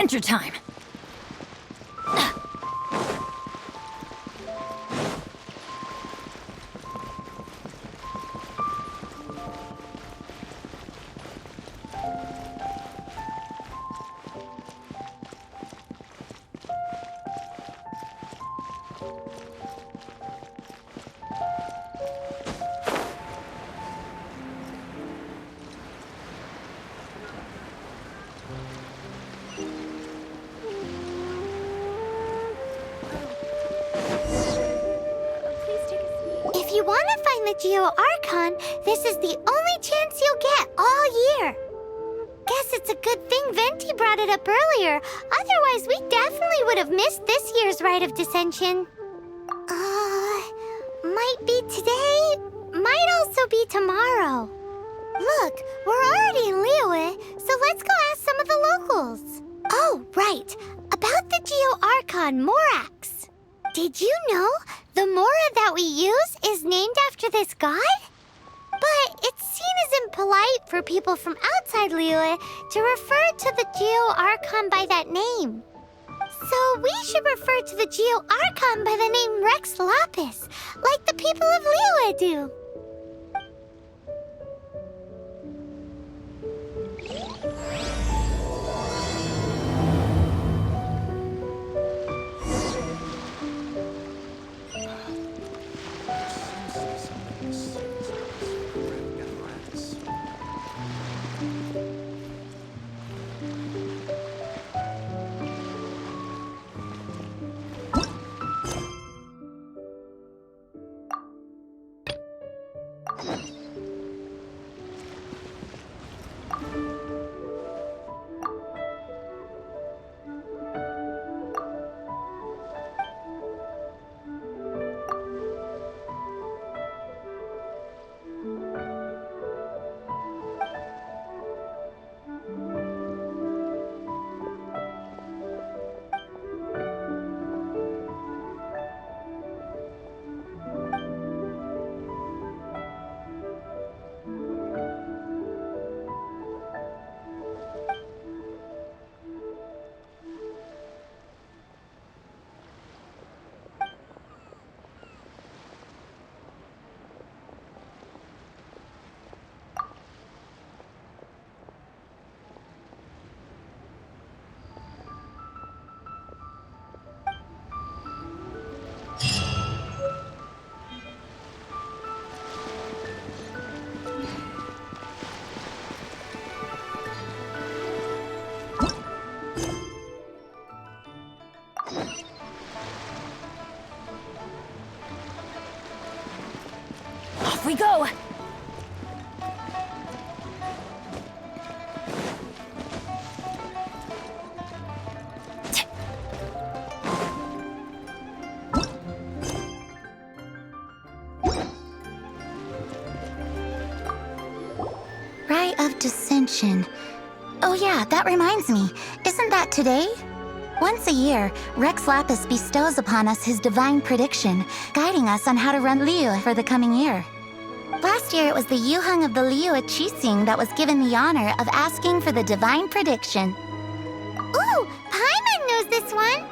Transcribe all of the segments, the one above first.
Adventure time! If you want to find the Geo-Archon, this is the only chance you'll get all year. Guess it's a good thing Venti brought it up earlier. Otherwise, we definitely would have missed this year's Rite of Dissension. Might be today, might also be tomorrow. Look, we're already in Liyue, so let's go ask some of the locals. Oh, right. About the Geo-Archon Morax. Did you know the Mora that we use is named after this god? But it's seen as impolite for people from outside Liyue to refer to the Geo-Archon by that name. So we should refer to the Geo-Archon by the name Rex Lapis, like the people of Liyue do. Off we go! Rite of Dissension. Oh yeah, that reminds me. Isn't that today? Once a year, Rex Lapis bestows upon us his divine prediction, guiding us on how to run Liyue for the coming year. Last year, it was the Yuheng of the Liyue Qixing that was given the honor of asking for the divine prediction. Ooh, Paimon knows this one!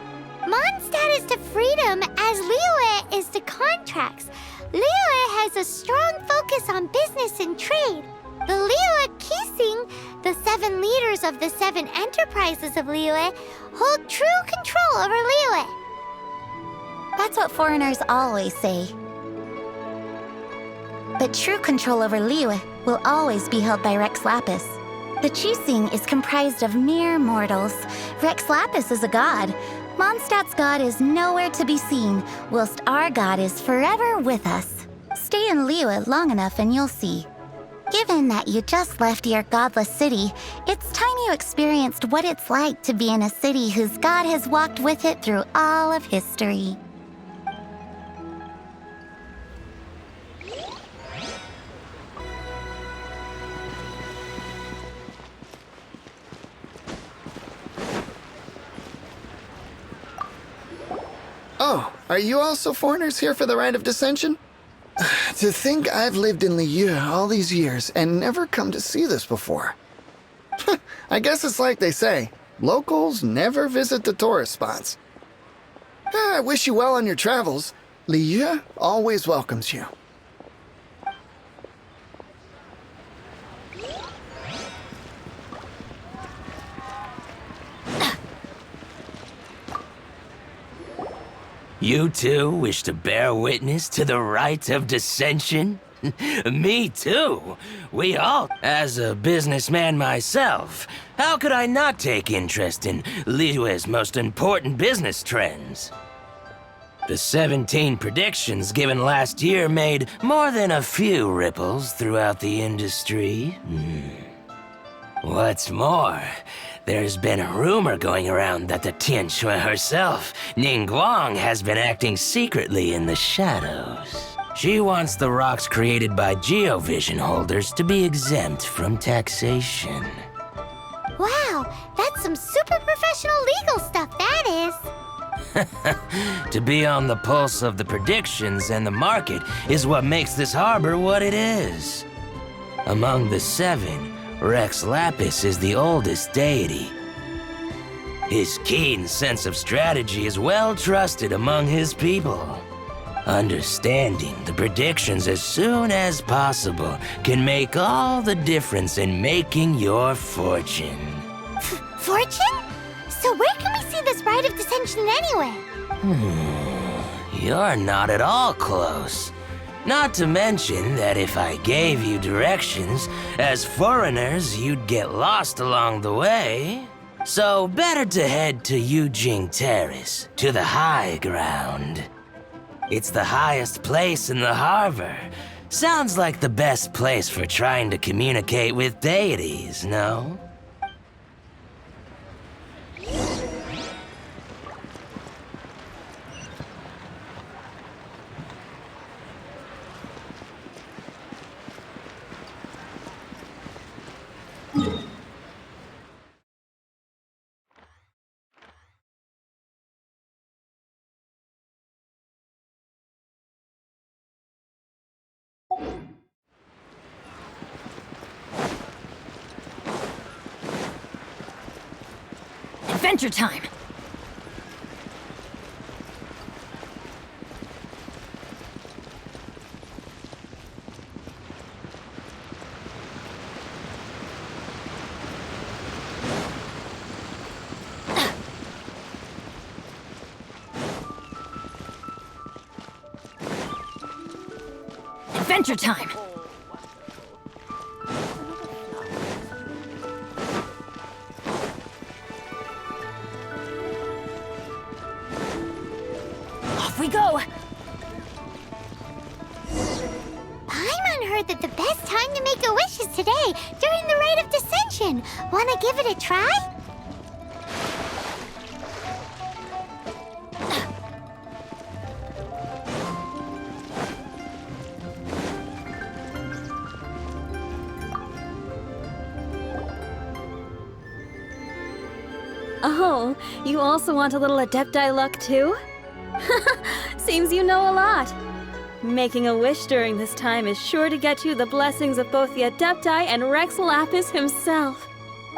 Mondstadt is to freedom as Liyue is to contracts. Liyue has a strong focus on business and trade. The Liyue Qixing, the 7 leaders of the 7 enterprises of Liyue, hold true control over Liyue. That's what foreigners always say. But true control over Liyue will always be held by Rex Lapis. The Qixing is comprised of mere mortals. Rex Lapis is a god. Mondstadt's god is nowhere to be seen, whilst our god is forever with us. Stay in Liyue long enough and you'll see. Given that you just left your godless city, it's time you experienced what it's like to be in a city whose god has walked with it through all of history. Oh, are you also foreigners here for the Rite of Dissension? To think I've lived in Liyue all these years and never come to see this before. I guess it's like they say, Locals never visit the tourist spots. I wish you well on your travels. Liyue always welcomes you. You too wish to bear witness to the rite of dissension? Me too. We all. As a businessman myself, how could I not take interest in liyue's most important business trends? The 17 predictions given last year made more than a few ripples throughout the industry. What's more, there's been a rumor going around that the Tianxue herself, Ningguang, has been acting secretly in the shadows. She wants the rocks created by geovision holders to be exempt from taxation. Wow, that's some super professional legal stuff, that is. To be on the pulse of the predictions and the market is what makes this harbor what it is. Among the 7, Rex Lapis is the oldest deity. His keen sense of strategy is well trusted among his people. Understanding the predictions as soon as possible can make all the difference in making your fortune. Fortune? So where can we see this rite of dissension anyway? You're not at all close. Not to mention that if I gave you directions, as foreigners, you'd get lost along the way. So better to head to Yujing Terrace, to the high ground. It's the highest place in the harbor. Sounds like the best place for trying to communicate with deities, no? Adventure time! Adventure time! Off we go! Paimon heard that the best time to make a wish is today, during the rite of dissension. Wanna give it a try? Oh, you also want a little adepti luck too? Seems you know a lot. Making a wish during this time is sure to get you the blessings of both the adepti and Rex Lapis himself.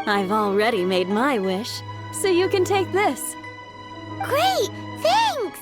I've already made my wish, so you can take this. Great! Thanks!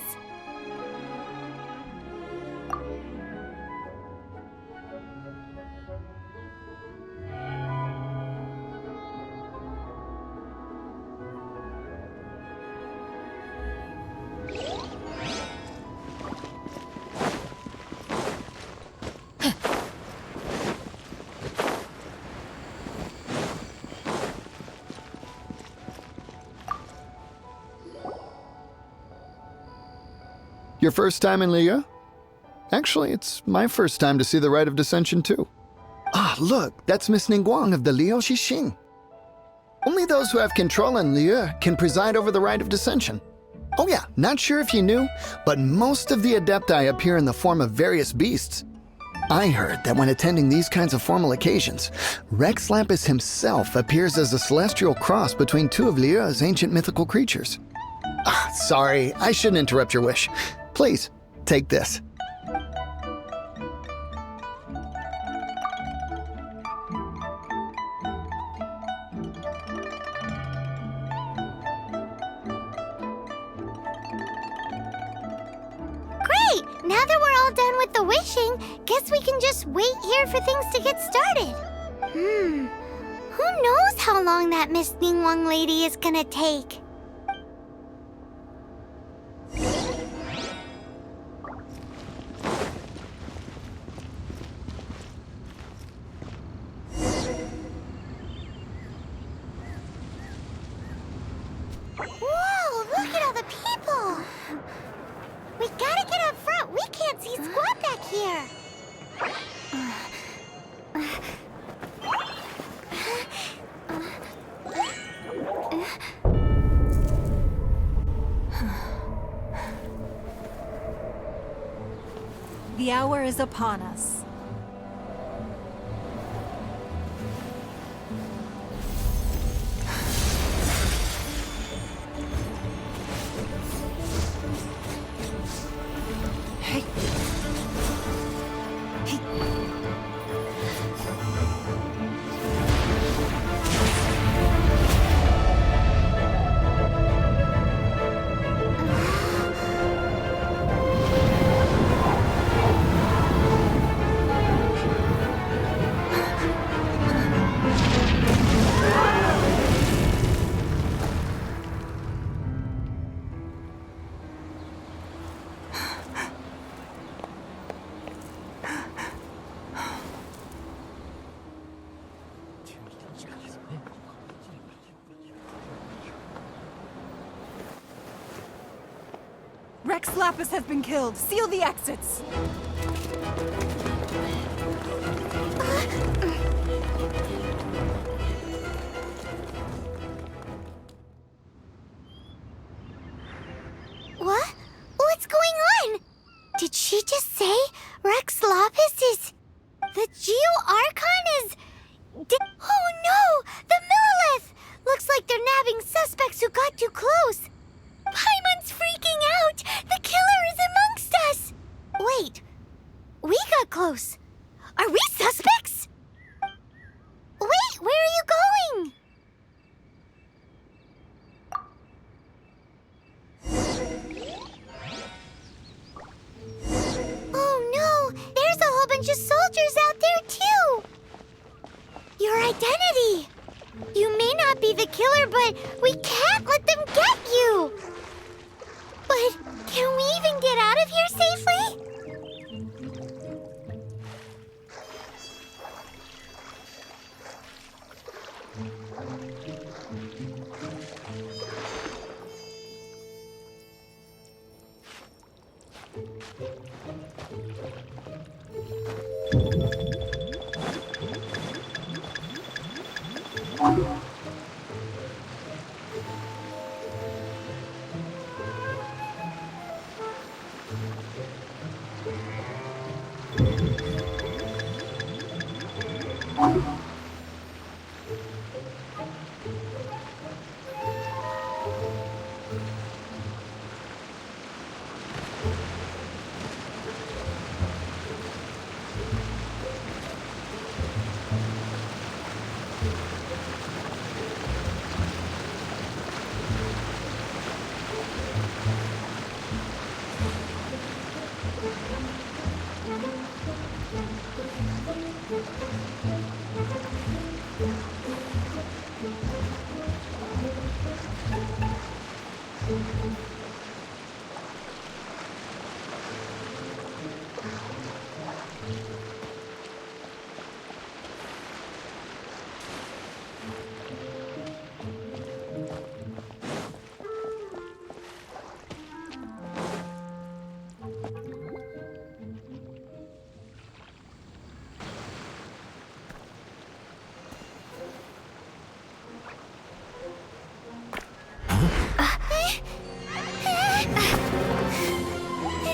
Your first time in Liyue? Actually, it's my first time to see the rite of dissension too. Ah, look, that's Miss Ningguang of the Liu Xixing. Only those who have control in Liyue can preside over the rite of dissension. Oh yeah, not sure if you knew, but most of the adepti appear in the form of various beasts. I heard that when attending these kinds of formal occasions, Rex Lapis himself appears as a celestial cross between 2 of Liyue's ancient mythical creatures. Ah, sorry, I shouldn't interrupt your wish. Please, take this. Now that we're all done with the wishing, guess we can just wait here for things to get started. Who knows how long that Miss Ningguang lady is gonna take? Whoa, look at all the people! We gotta get up front. We can't see squat back here. The hour is upon us. Rex Lapis has been killed. Seal the exits. What? What's going on? Did she just say Rex Lapis is... The Geo-Archon is... Oh no! The Millilith! Looks like they're nabbing suspects who got too close. Paimon's freaking out! The killer is amongst us! Wait, we got close. Are we suspects? Wait, where are you going? Oh no, there's a whole bunch of soldiers out there too! Your identity! You may not be the killer, but we can't let them get you! But can we even get out of here safely?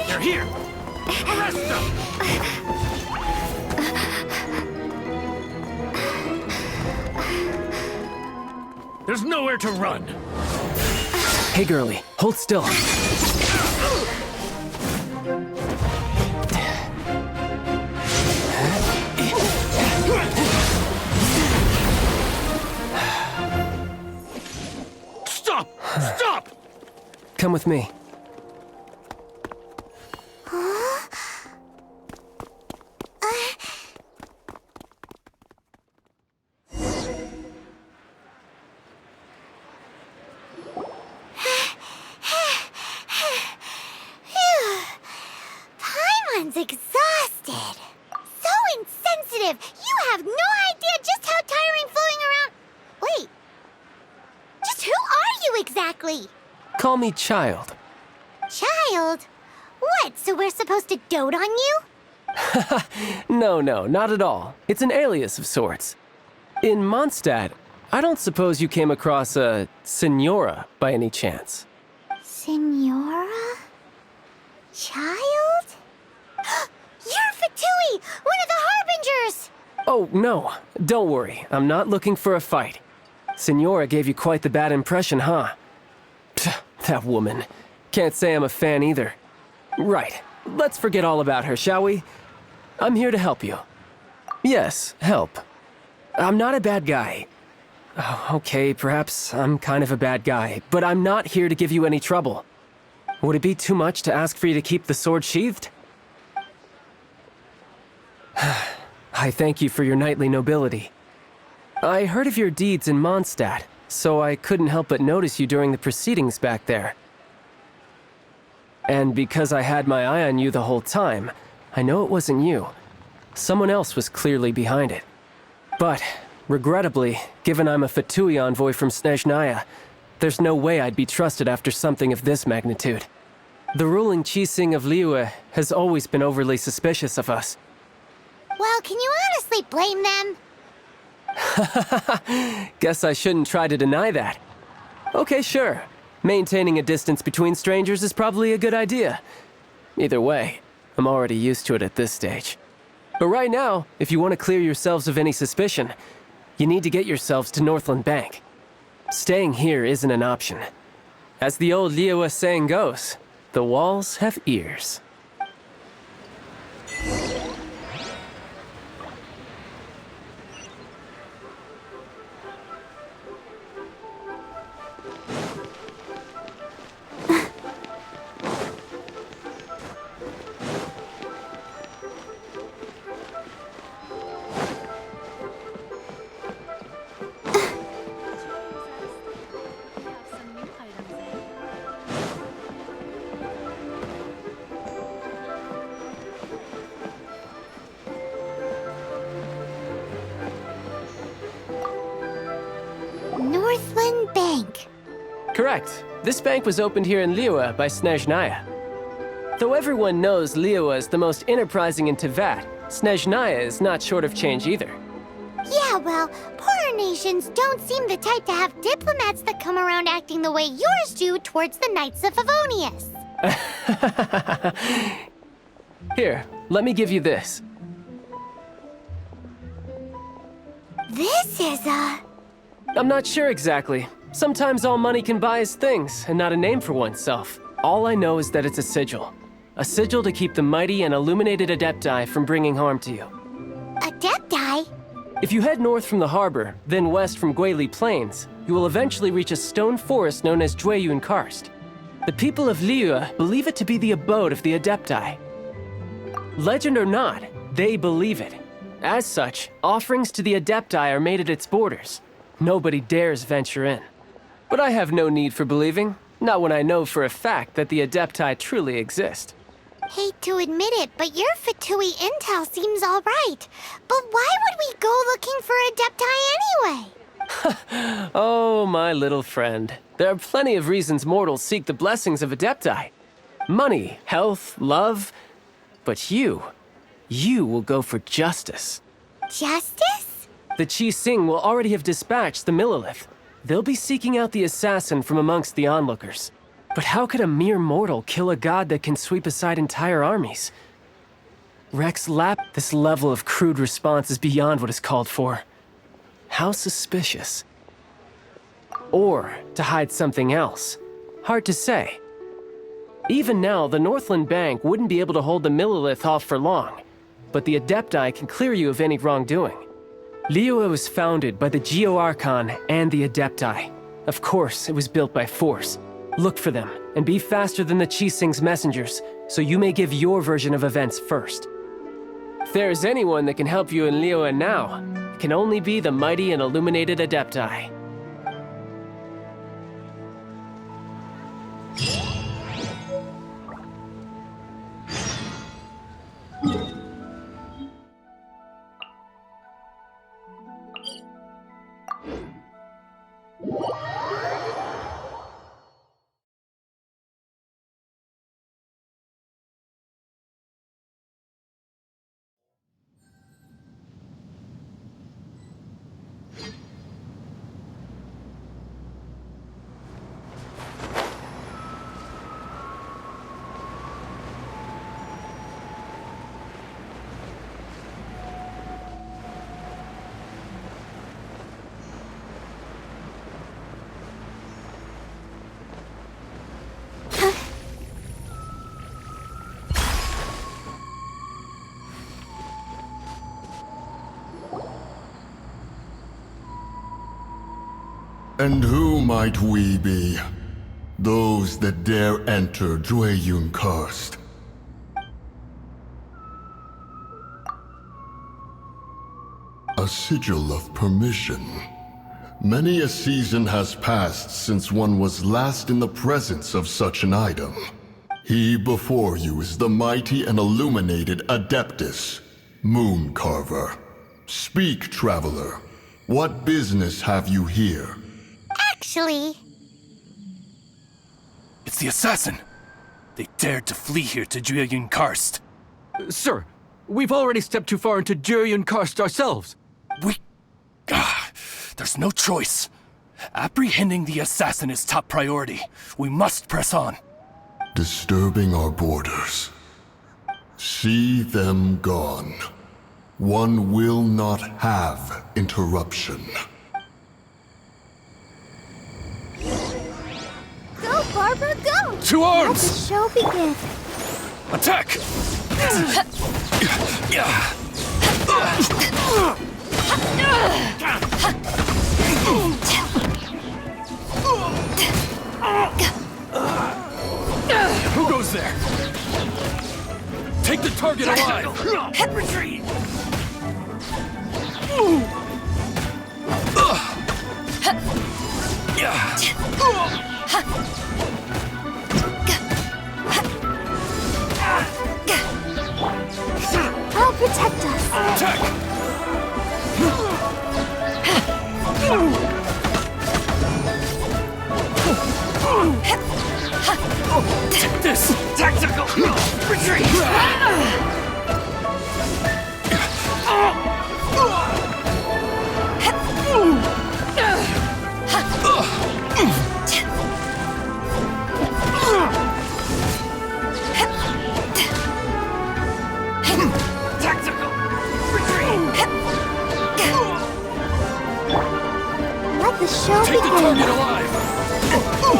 They're here! Arrest them! There's nowhere to run! Hey, girlie, hold still. Stop! Stop! Come with me. Huh? Everyone's exhausted. So insensitive. You have no idea just how tiring floating around... Wait. Just who are you exactly? Call me Child. Child? What, so we're supposed to dote on you? No, not at all. It's an alias of sorts. In Mondstadt, I don't suppose you came across a Senora by any chance. Senora? Child? You're Fatui, one of the Harbingers! Oh, no. Don't worry. I'm not looking for a fight. Senora gave you quite the bad impression, huh? Pfft, that woman. Can't say I'm a fan either. Right. Let's forget all about her, shall we? I'm here to help you. Yes, help. I'm not a bad guy. Oh, okay, perhaps I'm kind of a bad guy, but I'm not here to give you any trouble. Would it be too much to ask for you to keep the sword sheathed? I thank you for your knightly nobility. I heard of your deeds in Mondstadt, so I couldn't help but notice you during the proceedings back there. And because I had my eye on you the whole time, I know it wasn't you. Someone else was clearly behind it. But, regrettably, given I'm a Fatui envoy from Snezhnaya, there's no way I'd be trusted after something of this magnitude. The ruling Qixing of Liyue has always been overly suspicious of us. Well, can you honestly blame them? Guess I shouldn't try to deny that. Okay, sure. Maintaining a distance between strangers is probably a good idea. Either way, I'm already used to it at this stage. But right now, if you want to clear yourselves of any suspicion, you need to get yourselves to Northland Bank. Staying here isn't an option. As the old liyue saying goes, the walls have ears. Northland Bank. Correct. This bank was opened here in Liyue by Snezhnaya. Though everyone knows Liyue is the most enterprising in Teyvat, Snezhnaya is not short of change either. Yeah, well, poorer nations don't seem the type to have diplomats that come around acting the way yours do towards the Knights of Favonius. Here, let me give you this. This is I'm not sure exactly. Sometimes all money can buy is things, and not a name for oneself. All I know is that it's a sigil. A sigil to keep the mighty and illuminated adepti from bringing harm to you. adepti? If you head north from the harbor, then west from Guili Plains, you will eventually reach a stone forest known as Jueyun Karst. The people of Liyue believe it to be the abode of the adepti. Legend or not, they believe it. As such, offerings to the adepti are made at its borders. Nobody dares venture in. But I have no need for believing, not when I know for a fact that the adepti truly exist. Hate to admit it, but your Fatui intel seems all right. But why would we go looking for adepti anyway? Oh, my little friend. There are plenty of reasons mortals seek the blessings of adepti. Money, health, love. But you will go for justice. Justice? The Qixing will already have dispatched the Millilith. They'll be seeking out the assassin from amongst the onlookers. But how could a mere mortal kill a god that can sweep aside entire armies? Rex Lap, this level of crude response is beyond what is called for. How suspicious. Or to hide something else. Hard to say. Even now, the Northland Bank wouldn't be able to hold the Millilith off for long, but the Adepti can clear you of any wrongdoing. Liyue was founded by the Geo-Archon and the Adepti. Of course, it was built by force. Look for them, and be faster than the Qixing's messengers, so you may give your version of events first. If there is anyone that can help you in Liyue now, it can only be the mighty and illuminated Adepti. And who might we be? Those that dare enter Jueyun Karst. A sigil of permission. Many a season has passed since one was last in the presence of such an item. He before you is the mighty and illuminated Adeptis, Moon Carver. Speak, traveler. What business have you here? Actually, It's the assassin! They dared to flee here to Jueyun Karst. Sir, we've already stepped too far into Jueyun Karst ourselves. There's no choice. Apprehending the assassin is top priority. We must press on. Disturbing our borders. See them gone. One will not have interruption. go, Barbara, go! To Let the arms! show begin. Attack! Who goes there? Take the target alive! Retreat! I'll protect us. Attack! Take this! Tactical! Retreat! Tactical! Retreat! Let the show Take the begin. target alive!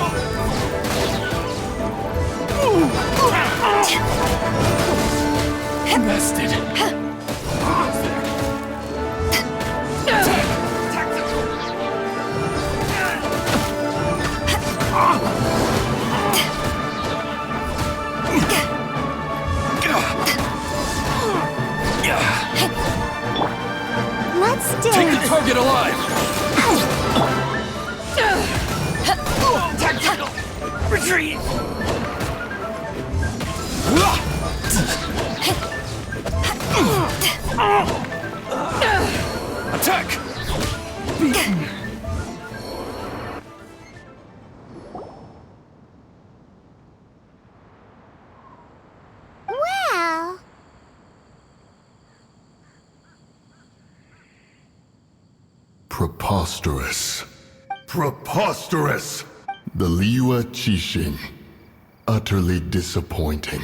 Bested! Let's Take dance. the target alive! Tactical! Retreat! Attack! Well, Preposterous. Preposterous! The liyue Qixing. Utterly disappointing.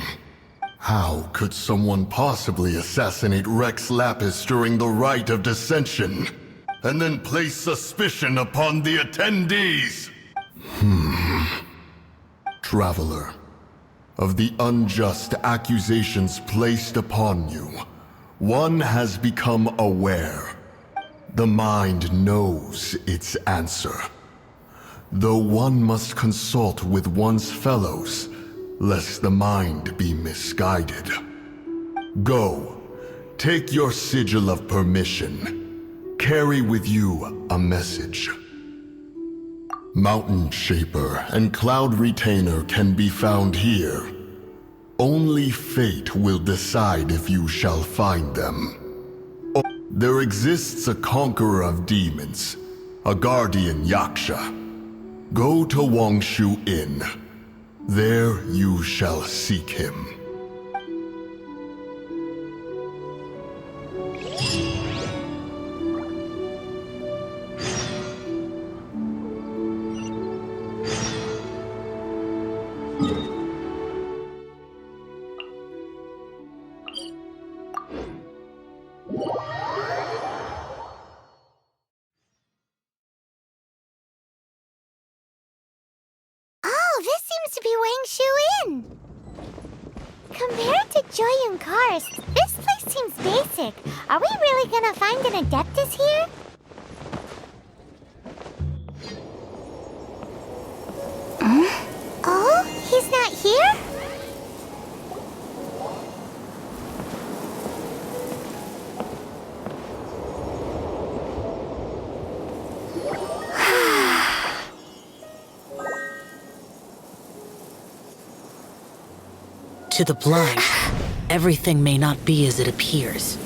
How could someone possibly assassinate Rex Lapis during the rite of dissension, and then place suspicion upon the attendees? Traveler, of the unjust accusations placed upon you, one has become aware. The mind knows its answer. Though one must consult with one's fellows, lest the mind be misguided. Go, take your sigil of permission. Carry with you a message. Mountain Shaper and Cloud Retainer can be found here. Only fate will decide if you shall find them. There exists a conqueror of demons, a guardian Yaksha. Go to Wangshu Inn. There you shall seek him. oh, this seems to be Wangshu Inn. Compared to Jueyun Karst, this place seems basic. Are we really gonna find an Adeptis here? here? To the blind, everything may not be as it appears.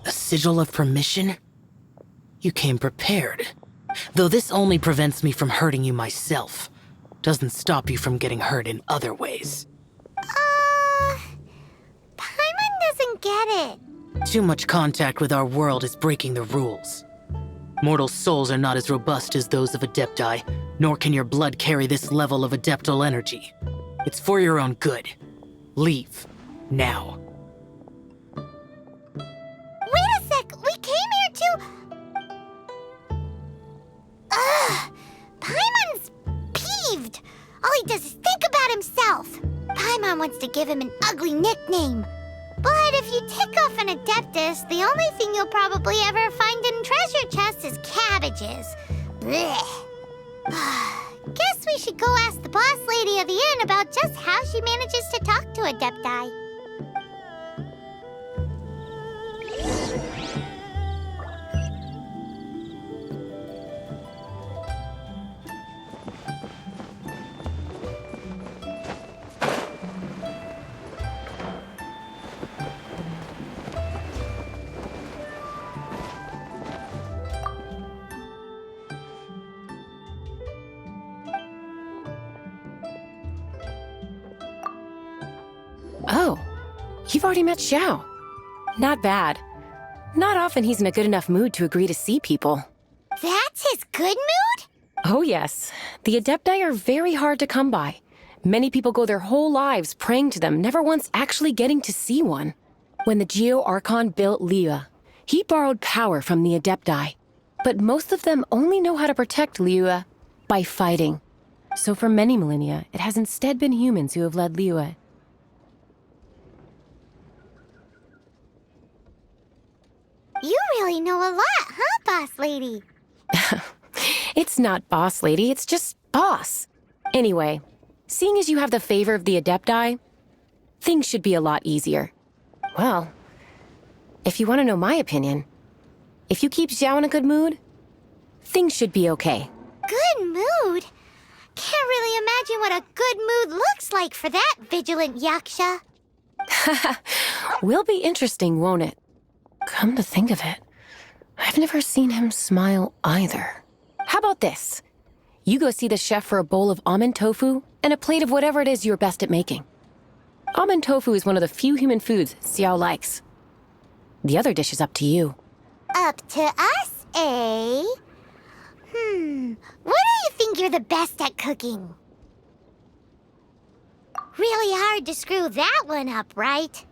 A sigil of permission? You came prepared. Though this only prevents me from hurting you myself. Doesn't stop you from getting hurt in other ways. Paimon doesn't get it. Too much contact with our world is breaking the rules. Mortal souls are not as robust as those of adepti, nor can your blood carry this level of adeptal energy. It's for your own good. Leave. Now. Wait a sec! We came here to... Ugh! Paimon's peeved! All he does is think about himself! Paimon wants to give him an ugly nickname. But if you tick off an adeptis, the only thing you'll probably ever find in treasure chests is cabbages. Blech. Guess we should go ask the boss lady of the inn about just how she manages to talk to adepti. Oh, you've already met Xiao. Not bad. Not often he's in a good enough mood to agree to see people. That's his good mood? Oh yes, the Adepti are very hard to come by. Many people go their whole lives praying to them, never once actually getting to see one. When the Geo Archon built liyue, he borrowed power from the Adepti. But most of them only know how to protect liyue by fighting. So for many millennia, it has instead been humans who have led liyue. You really know a lot, huh, boss lady? It's not boss lady, it's just boss. Anyway, seeing as you have the favor of the Adepti, things should be a lot easier. Well, if you want to know my opinion, if you keep Xiao in a good mood, things should be okay. Good mood? Can't really imagine what a good mood looks like for that vigilant yaksha. Will be interesting, won't it? Come to think of it, I've never seen him smile either. How about this? You go see the chef for a bowl of almond tofu and a plate of whatever it is you're best at making. Almond tofu is one of the few human foods Xiao likes. The other dish is up to you. Up to us, eh? What do you think you're the best at cooking? Really hard to screw that one up, right?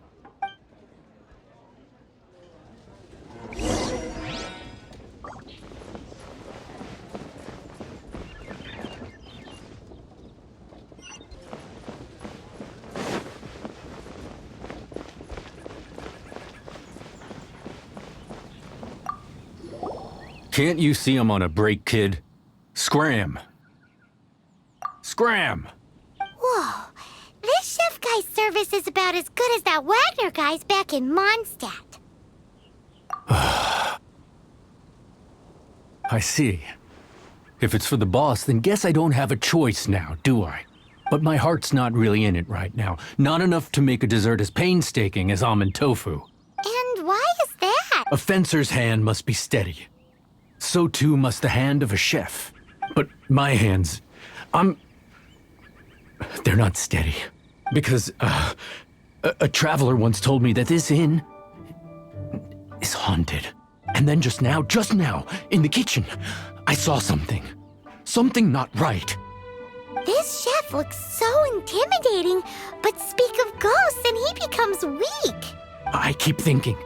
Can't you see I'm on a break, kid? Scram! Scram! Whoa, this chef guy's service is about as good as that Wagner guy's back in Mondstadt. I see. If it's for the boss, then guess I don't have a choice now, do I? But my heart's not really in it right now. Not enough to make a dessert as painstaking as almond tofu. And why is that? A fencer's hand must be steady. So too must the hand of a chef. But my hands, they're not steady. Because, a traveler once told me that this inn is haunted. And then just now, in the kitchen, I saw something. Something not right. This chef looks so intimidating, but speak of ghosts and he becomes weak. I keep thinking,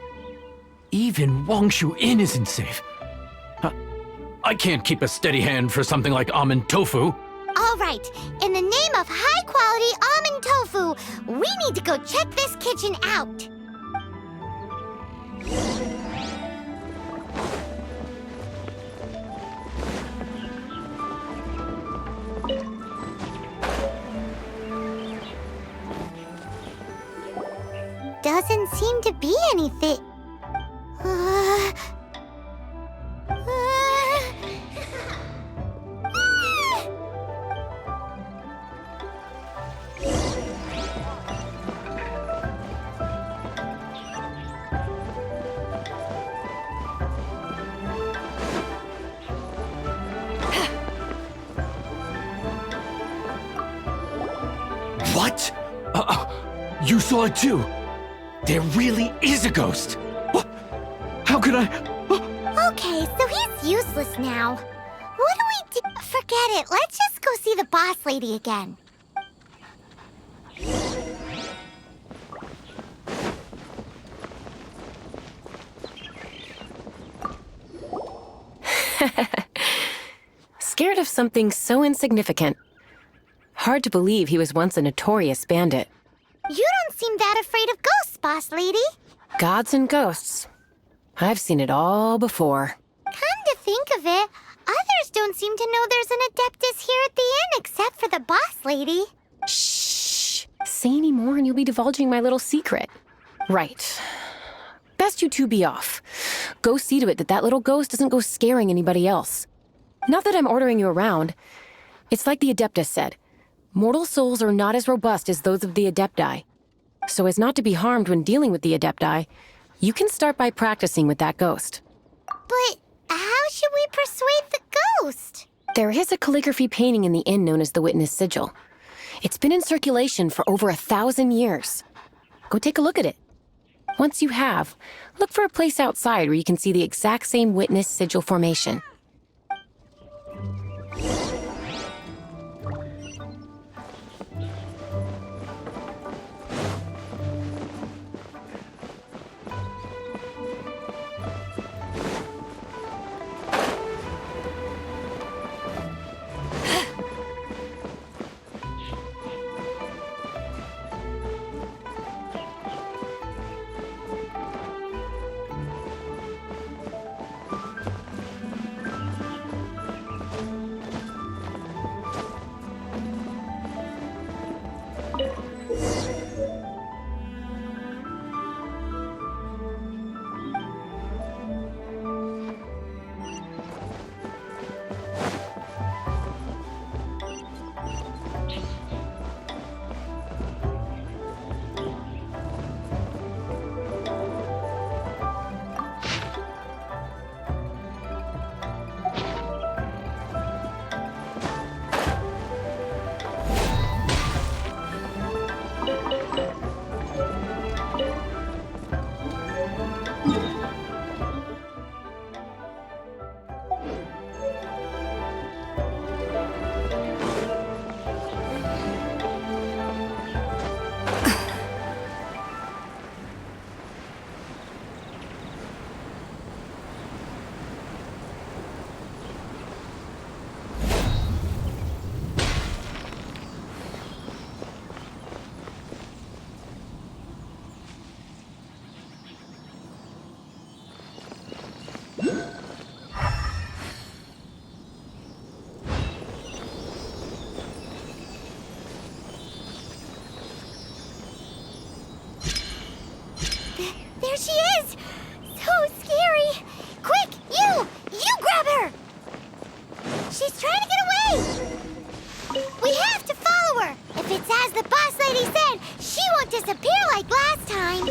even Wangshu Inn isn't safe. I can't keep a steady hand for something like almond tofu. All right, in the name of high-quality almond tofu, we need to go check this kitchen out. doesn't seem to be anything. What? You saw it too? There really is a ghost! What? How could I? Okay, so he's useless now. What do we do? Forget it. Let's just go see the boss lady again. Scared of something so insignificant. Hard to believe he was once a notorious bandit. You don't seem that afraid of ghosts, boss lady. Gods and ghosts. I've seen it all before. Come to think of it, others don't seem to know there's an adeptis here at the inn except for the boss lady. Shh! Say any more and you'll be divulging my little secret. Right. Best you two be off. Go see to it that that little ghost doesn't go scaring anybody else. Not that I'm ordering you around. It's like the adeptis said. Mortal souls are not as robust as those of the adepti. So as not to be harmed when dealing with the adepti, you can start by practicing with that ghost. But how should we persuade the ghost? There is a calligraphy painting in the inn known as the Witness Sigil. It's been in circulation for over 1,000 years. Go take a look at it. Once you have, look for a place outside where you can see the exact same Witness Sigil formation. There she is! So scary! Quick, you grab her! She's trying to get away! We have to follow her! If it's as the boss lady said, she won't disappear like last time!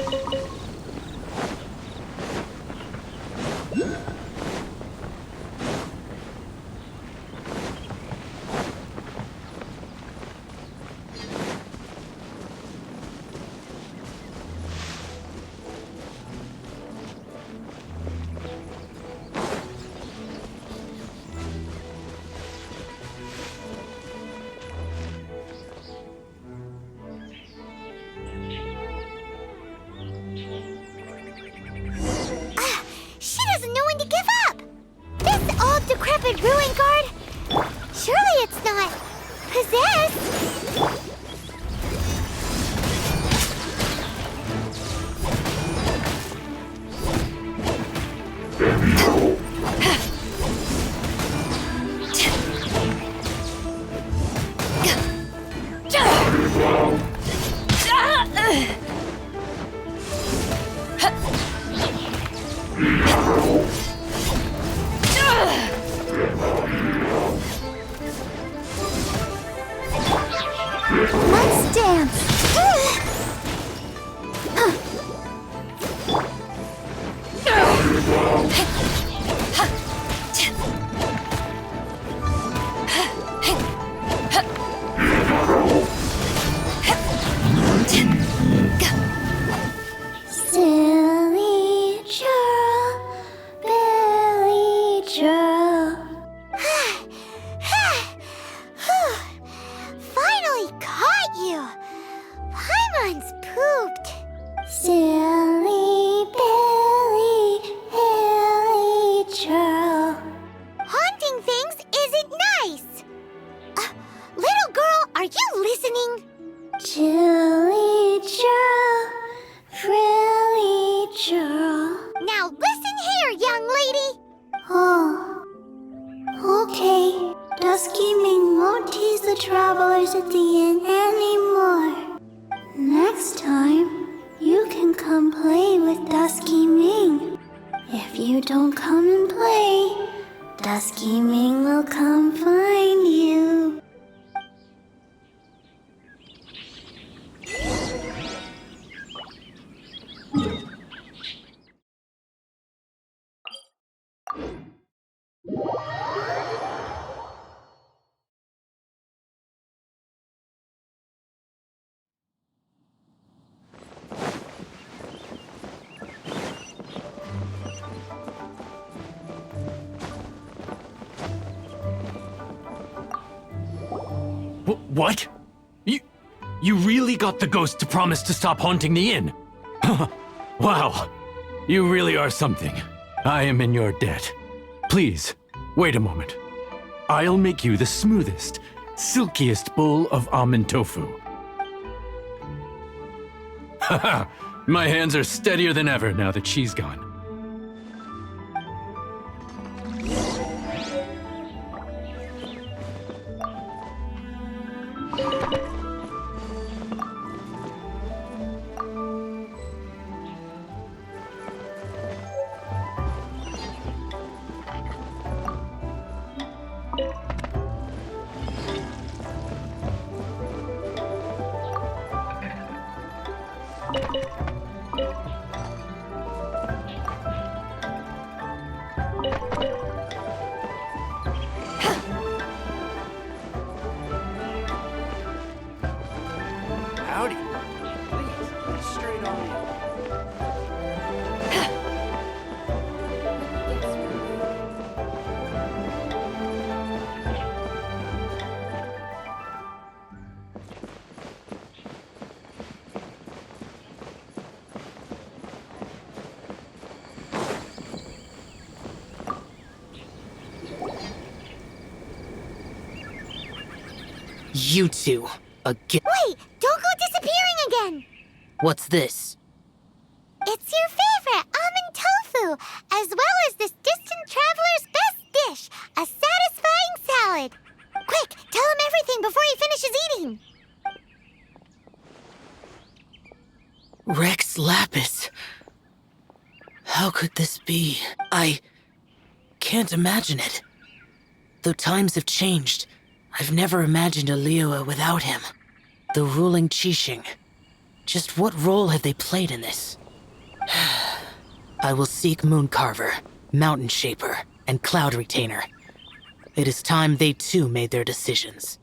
She doesn't know when to give up! This old decrepit ruin guard? Surely it's not possessed! Let's dance. Silly churl, Billy churl. Finally caught you! Paimon's pooped. Silly Billy, Billy churl. Haunting things isn't nice. Little girl, are you listening? Chilly churl, frilly churl. Now listen here, young lady. Oh, okay. Dusky Ming won't tease the travelers at the inn anymore. Next time, you can come play with Dusky Ming. If you don't come and play, Dusky Ming will come find you. What? You really got the ghost to promise to stop haunting the inn? Wow, you really are something. I am in your debt. Please, wait a moment. I'll make you the smoothest, silkiest bowl of almond tofu. Haha, my hands are steadier than ever now that she's gone. Howdy. Please, get straight on in. You two, again. Wait, don't go disappearing again. What's this? It's your favorite almond tofu, as well as this distant traveler's best dish, a satisfying salad. Quick, tell him everything before he finishes eating. Rex Lapis. How could this be? I can't imagine it. Though times have changed, I've never imagined a liyue without him. The ruling Qixing. Just what role have they played in this? I will seek Mooncarver, Mountain Shaper, and Cloud Retainer. It is time they too made their decisions.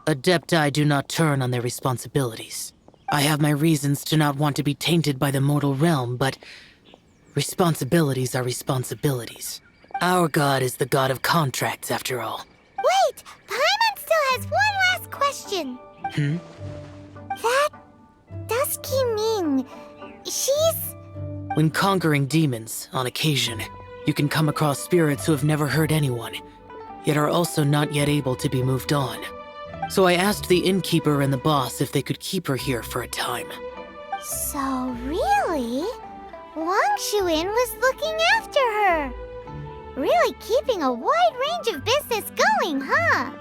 Adepti do not turn on their responsibilities. I have my reasons to not want to be tainted by the mortal realm, but responsibilities are responsibilities. Our god is the god of contracts, after all. Wait, Paimon still has one last question. That Dusky Ming, she's... When conquering demons, on occasion, you can come across spirits who have never hurt anyone, yet are also not yet able to be moved on. So I asked the innkeeper and the boss if they could keep her here for a time. So really, Wang Shuin was looking after her. Really keeping a wide range of business going, huh?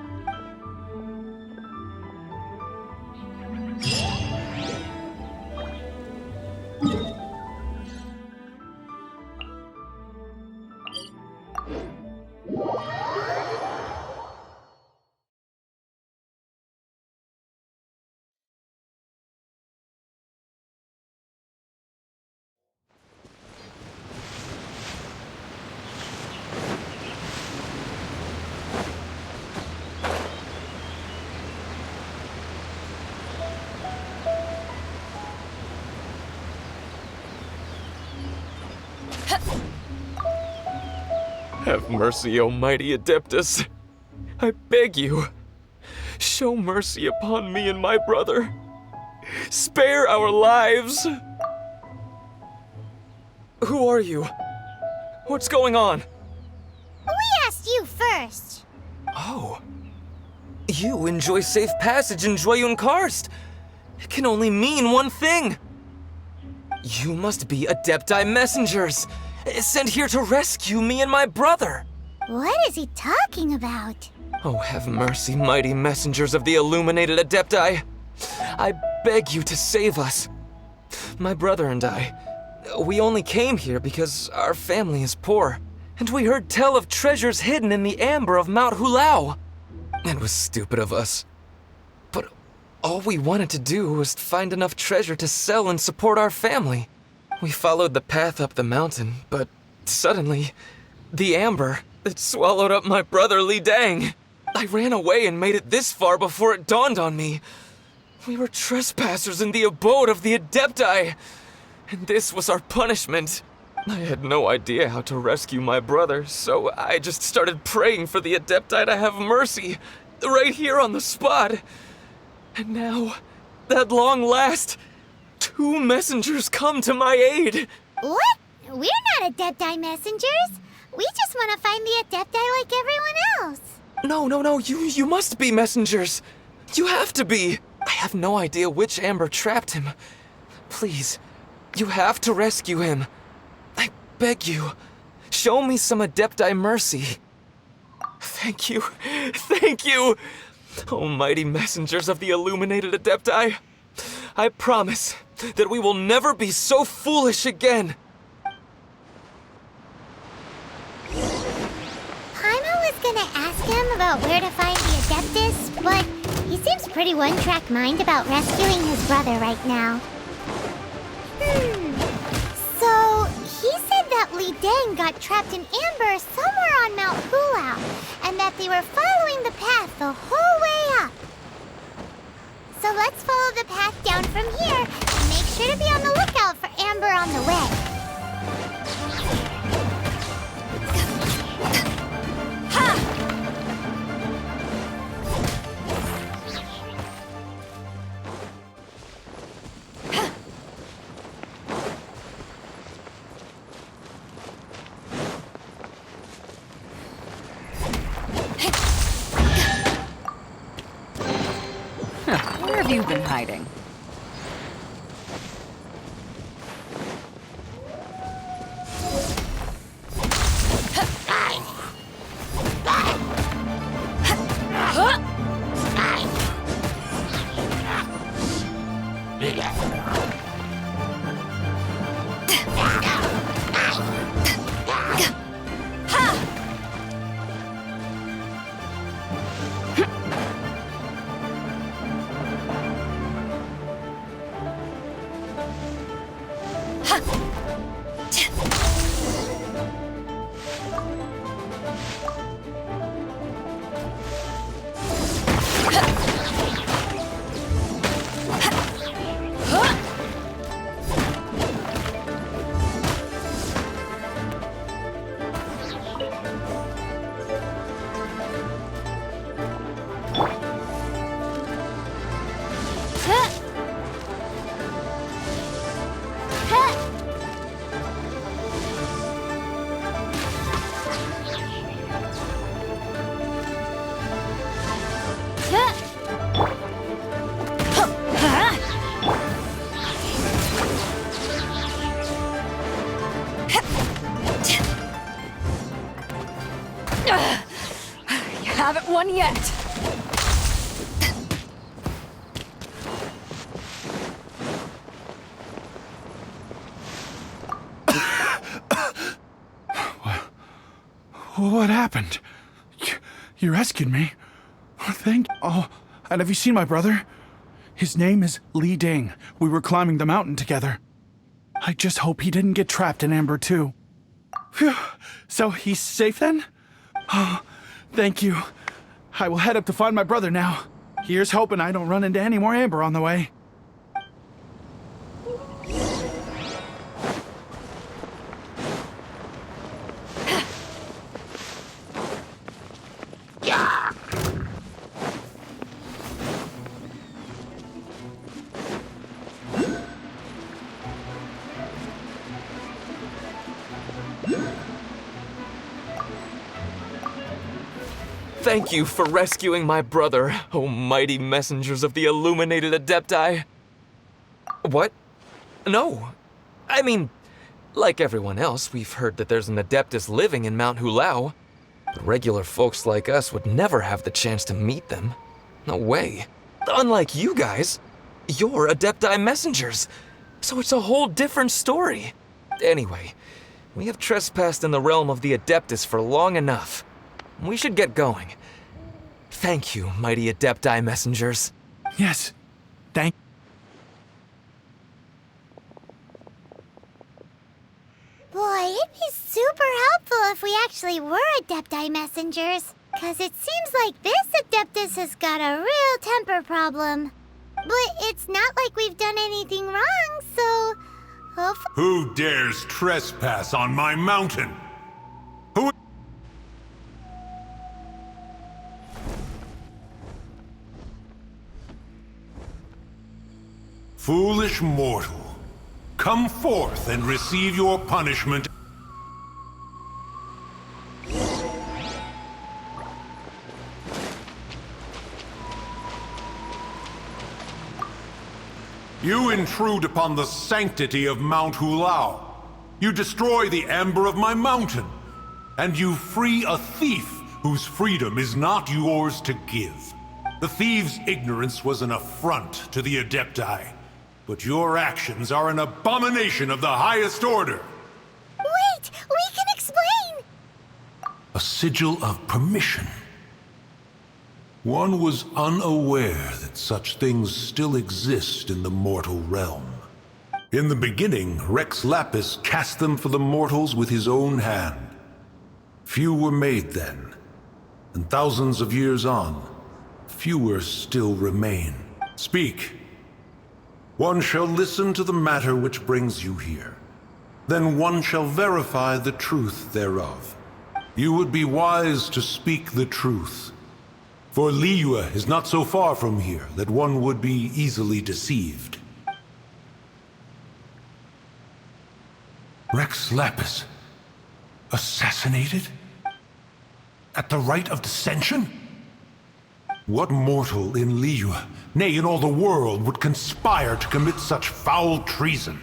Have mercy, O mighty adeptis. I beg you, show mercy upon me and my brother. Spare our lives. Who are you? What's going on? We asked you first. Oh. You enjoy safe passage in Joyun Karst. It can only mean one thing. You must be Adepti messengers, sent here to rescue me and my brother. What is he talking about? Oh, have mercy, mighty messengers of the illuminated Adepti. I beg you to save us. My brother and I, we only came here because our family is poor, and we heard tell of treasures hidden in the amber of Mount Hulao. It was stupid of us. But all we wanted to do was find enough treasure to sell and support our family. We followed the path up the mountain, but suddenly, the amber, it swallowed up my brother Li Dang. I ran away and made it this far before it dawned on me. We were trespassers in the abode of the Adepti, and this was our punishment. I had no idea how to rescue my brother, so I just started praying for the Adepti to have mercy, right here on the spot. And now, at long last, 2 messengers come to my aid. What? We're not Adepti messengers. We just want to find the Adepti like everyone else. No, you must be messengers. You have to be. I have no idea which amber trapped him. Please, you have to rescue him. I beg you, show me some Adepti mercy. Thank you, thank you. Oh, mighty messengers of the illuminated Adepti. I promise that we will never be so foolish again. Paimon was gonna ask him about where to find the Adeptis, but he seems pretty one-track mind about rescuing his brother right now. So, he said that Li Dang got trapped in amber somewhere on Mount Hulao, and that they were following the path the whole way up. So let's follow the path down from here, and make sure to be on the lookout for amber on the way. Where have you been hiding? Haven't won yet. What happened? You rescued me. Oh, and have you seen my brother? His name is Li Dang. We were climbing the mountain together. I just hope he didn't get trapped in amber too. Phew. So he's safe then? Oh, thank you. I will head up to find my brother now. Here's hoping I don't run into any more amber on the way. Thank you for rescuing my brother, O mighty messengers of the illuminated adepti. What? No. I mean, like everyone else, we've heard that there's an adeptis living in Mount Hulao. But regular folks like us would never have the chance to meet them. No way. Unlike you guys, you're adepti messengers. So it's a whole different story. Anyway, we have trespassed in the realm of the adeptis for long enough. We should get going. Thank you, mighty adepti messengers. Yes. Thank. Boy, it'd be super helpful if we actually were adepti messengers. Cause it seems like this adeptus has got a real temper problem. But it's not like we've done anything wrong, so... Who dares trespass on my mountain? Who... Foolish mortal, come forth and receive your punishment. You intrude upon the sanctity of Mount Hulao. You destroy the amber of my mountain. And you free a thief whose freedom is not yours to give. The thief's ignorance was an affront to the adepti. But your actions are an abomination of the highest order. Wait! We can explain! A sigil of permission. One was unaware that such things still exist in the mortal realm. In the beginning, Rex Lapis cast them for the mortals with his own hand. Few were made then, and thousands of years on, fewer still remain. Speak. One shall listen to the matter which brings you here. Then one shall verify the truth thereof. You would be wise to speak the truth. For Liyue is not so far from here that one would be easily deceived. Rex Lapis, assassinated? At the rite of dissension? What mortal in Liyue, nay in all the world, would conspire to commit such foul treason?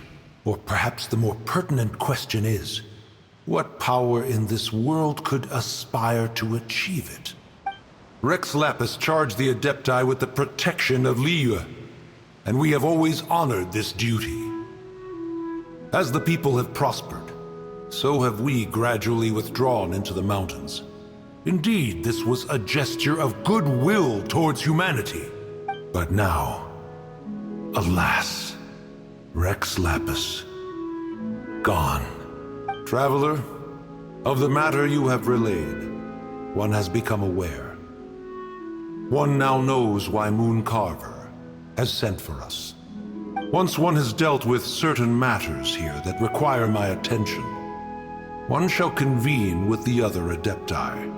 Or perhaps the more pertinent question is, what power in this world could aspire to achieve it? Rex Lapis charged the adepti with the protection of Liyue, and we have always honored this duty. As the people have prospered, so have we gradually withdrawn into the mountains. Indeed, this was a gesture of goodwill towards humanity. But now, alas, Rex Lapis, gone. Traveler, of the matter you have relayed, one has become aware. One now knows why Moon Carver has sent for us. Once one has dealt with certain matters here that require my attention, one shall convene with the other adepti.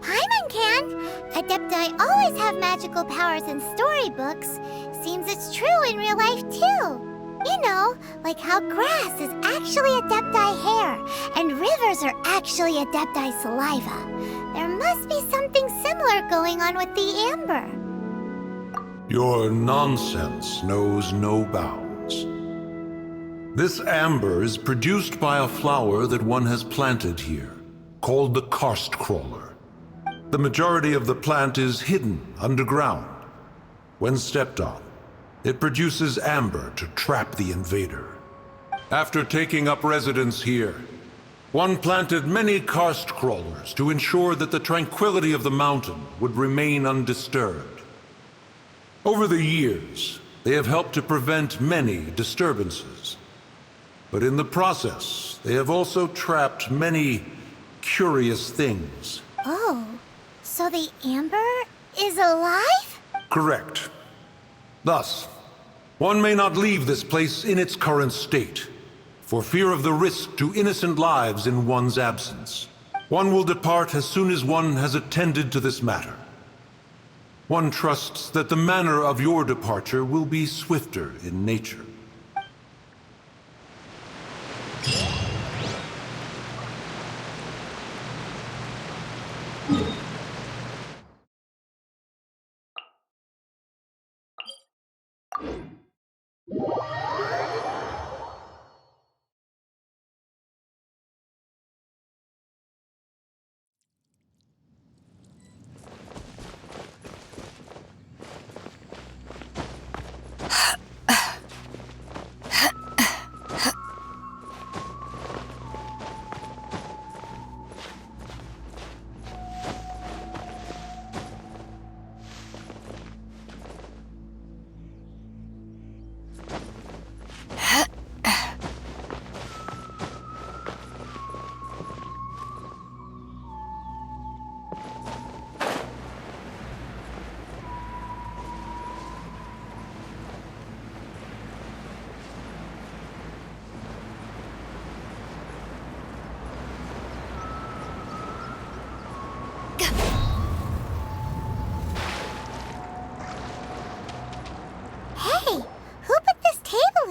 Paimon can! Adepti always have magical powers in storybooks. Seems it's true in real life, too. You know, like how grass is actually adepti hair, and rivers are actually adepti saliva. There must be something similar going on with the amber. Your nonsense knows no bounds. This amber is produced by a flower that one has planted here, called the karst crawler. The majority of the plant is hidden underground. When stepped on, it produces amber to trap the invader. After taking up residence here, one planted many karst crawlers to ensure that the tranquility of the mountain would remain undisturbed. Over the years, they have helped to prevent many disturbances. But in the process, they have also trapped many curious things. Oh, so the amber is alive? Correct. Thus, one may not leave this place in its current state, for fear of the risk to innocent lives in one's absence. One will depart as soon as one has attended to this matter. One trusts that the manner of your departure will be swifter in nature.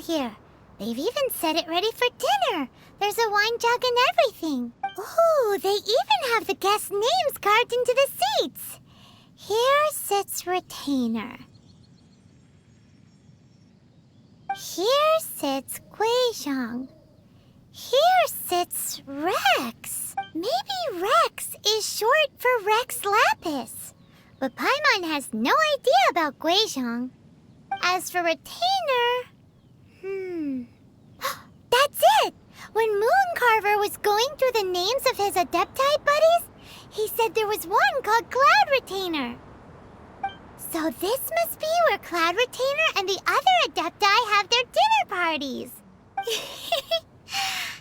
here. They've even set it ready for dinner. There's a wine jug and everything. Ooh, they even have the guests' names carved into the seats. Here sits Retainer. Here sits Guizhong. Here sits Rex. Maybe Rex is short for Rex Lapis. But Paimon has no idea about Guizhong. As for Retainer... That's it! When Mooncarver was going through the names of his Adepti buddies, he said there was one called Cloud Retainer. So this must be where Cloud Retainer and the other Adepti have their dinner parties.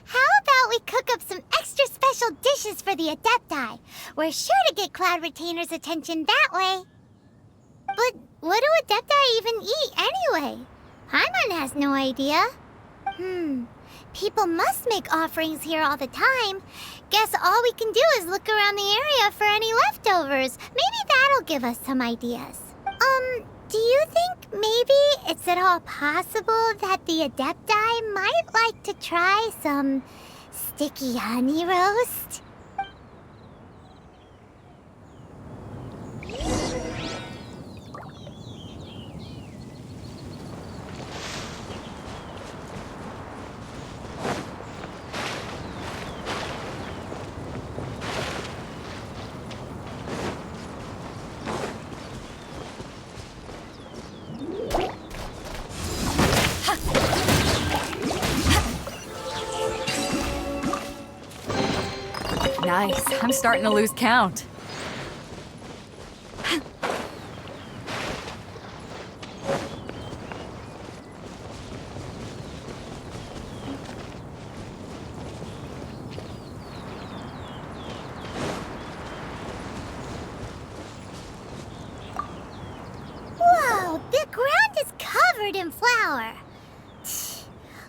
How about we cook up some extra special dishes for the Adepti? We're sure to get Cloud Retainer's attention that way. But what do Adepti even eat anyway? Paimon has no idea. People must make offerings here all the time. Guess all we can do is look around the area for any leftovers. Maybe that'll give us some ideas. Do you think maybe it's at all possible that the Adepti might like to try some sticky honey roast? Nice. I'm starting to lose count. Whoa, the ground is covered in flour.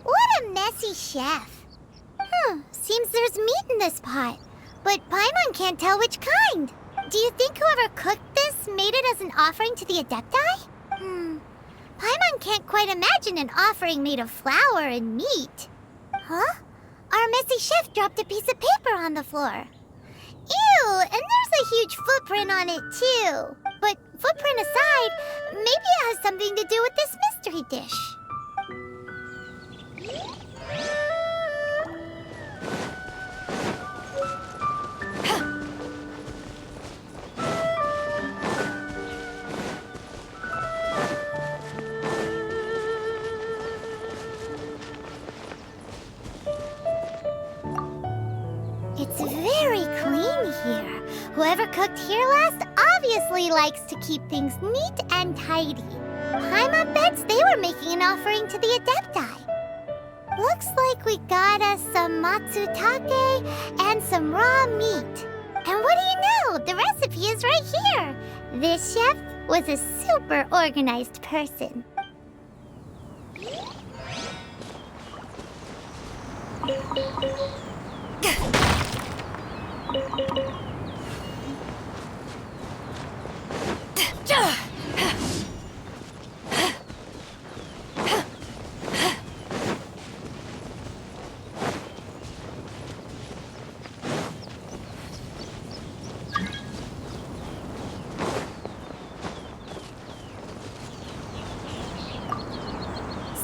What a messy chef. Seems there's meat in this pot. But Paimon can't tell which kind. Do you think whoever cooked this made it as an offering to the Adepti? Paimon can't quite imagine an offering made of flour and meat. Huh? Our messy chef dropped a piece of paper on the floor. Ew, and there's a huge footprint on it too. But footprint aside, maybe it has something to do with this mystery dish. It's very clean here. Whoever cooked here last obviously likes to keep things neat and tidy. Paimon bets they were making an offering to the Adepti. Looks like we got us some matsutake and some raw meat. And what do you know? The recipe is right here. This chef was a super organized person.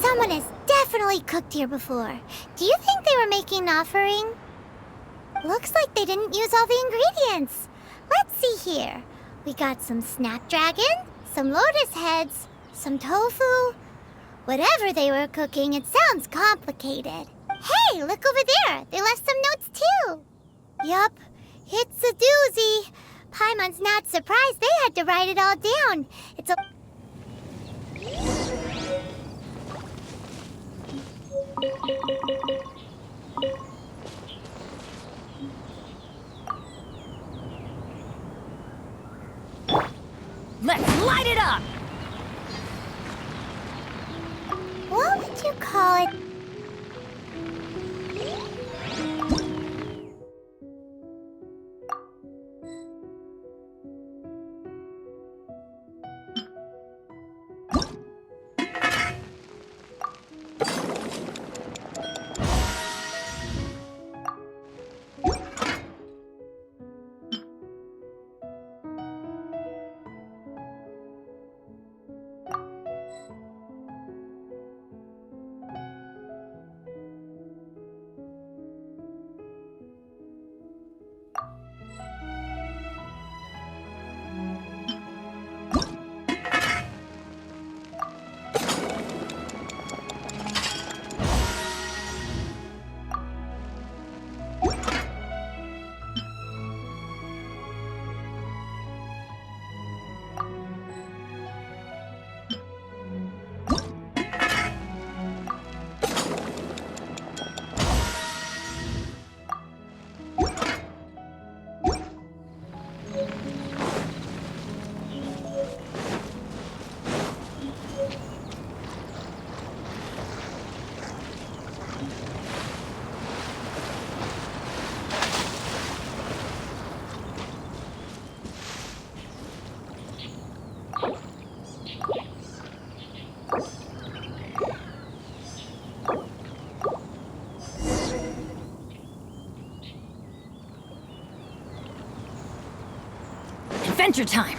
Someone has definitely cooked here before. Do you think they were making an offering? Looks like they didn't use all the ingredients. Let's see here. We got some snapdragon, some lotus heads, some tofu. Whatever they were cooking, it sounds complicated. Hey, look over there. They left some notes too. Yup, it's a doozy. Paimon's not surprised they had to write it all down. It's a... Let's light it up! What would you call it? adventure time!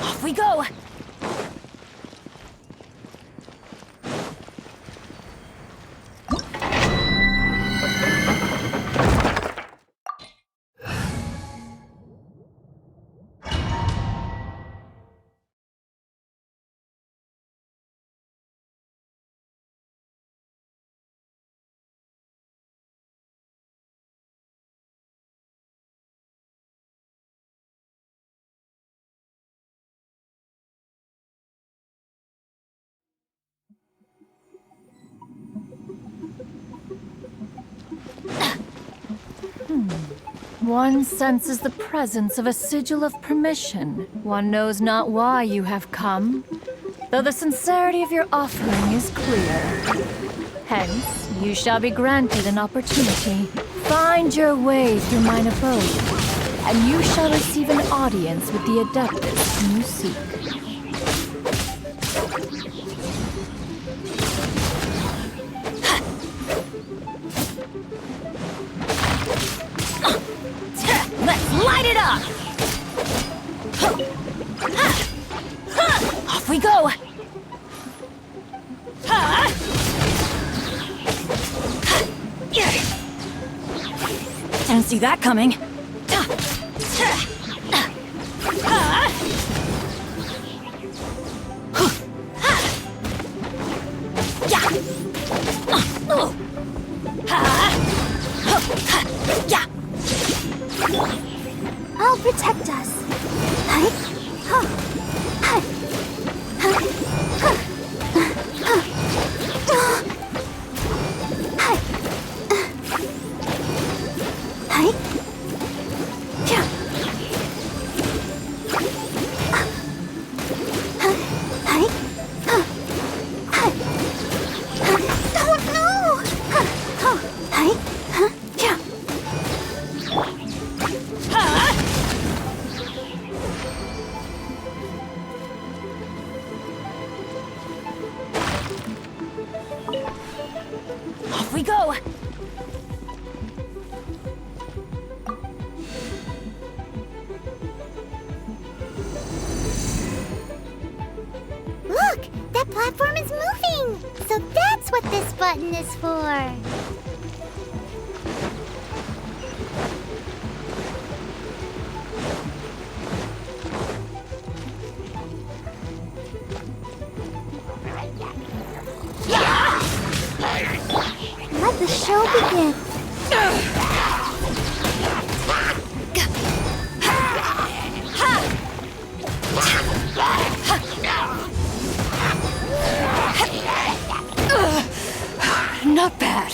Off we go! One senses the presence of a sigil of permission. One knows not why you have come, though the sincerity of your offering is clear. Hence, you shall be granted an opportunity. Find your way through mine abode, and you shall receive an audience with the adeptis whom you seek. Let's light it up! Off we go! Didn't see that coming. I'll protect us. Off we go! Look! That platform is moving! So that's what this button is for! Let the show begin! Not bad.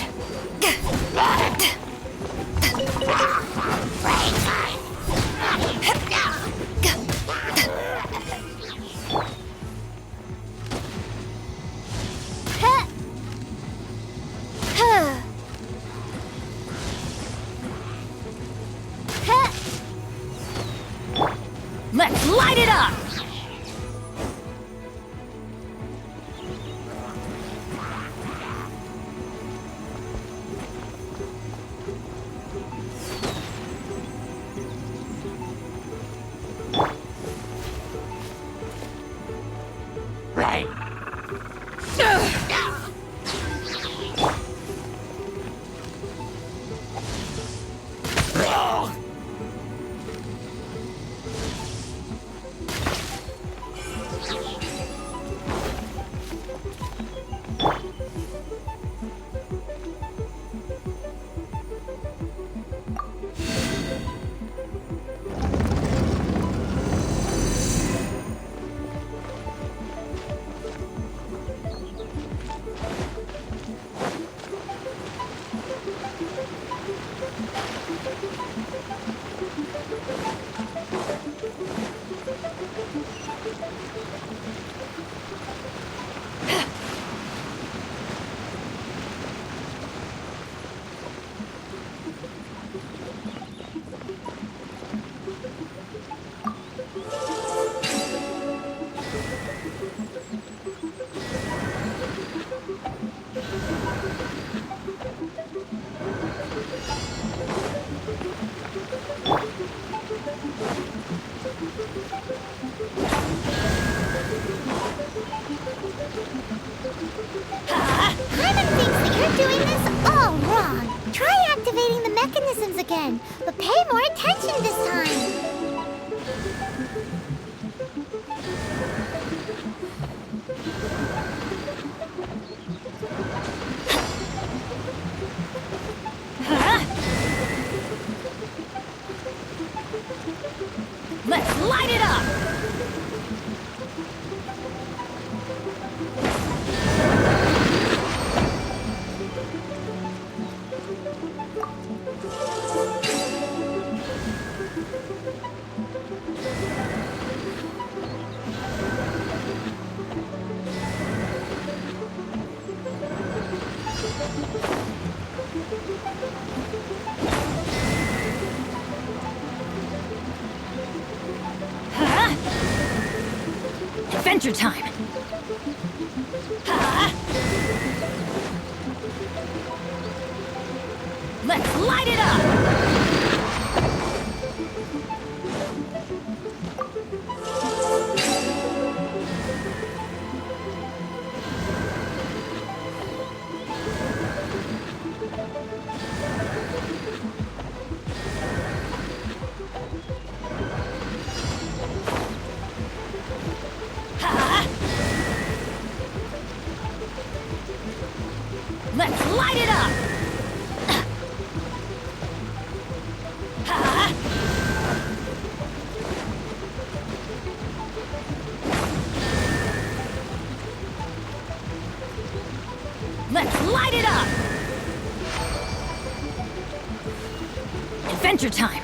Let's light it up! Right. activating the mechanisms again, but pay more attention this time. Let's light it up! Adventure time! Let's light it up! Let's light it up! Let's light it up! Adventure time!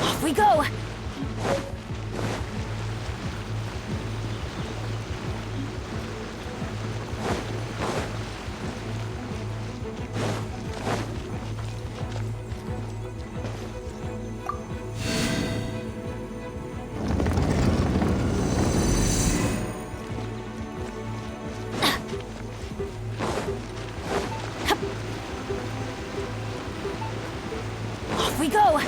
Off we go! Off we go!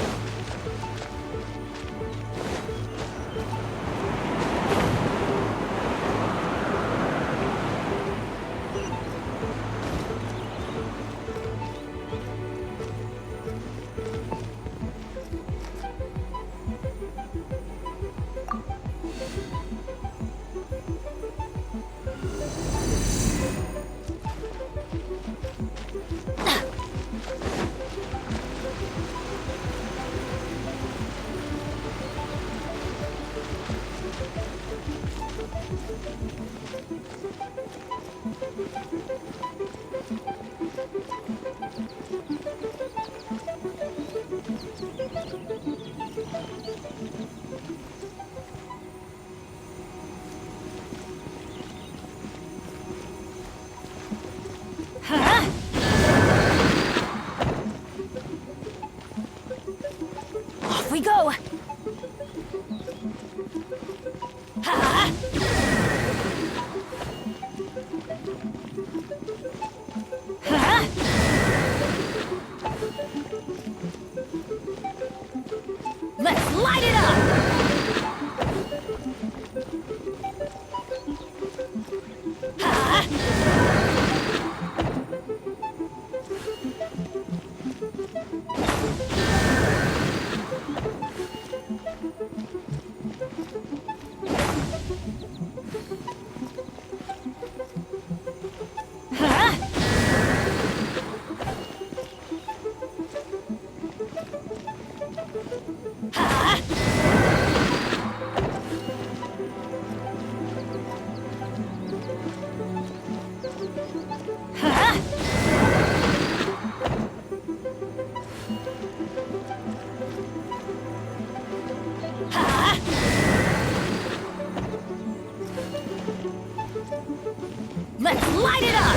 Off we go! Let's light it up! Let's light it up!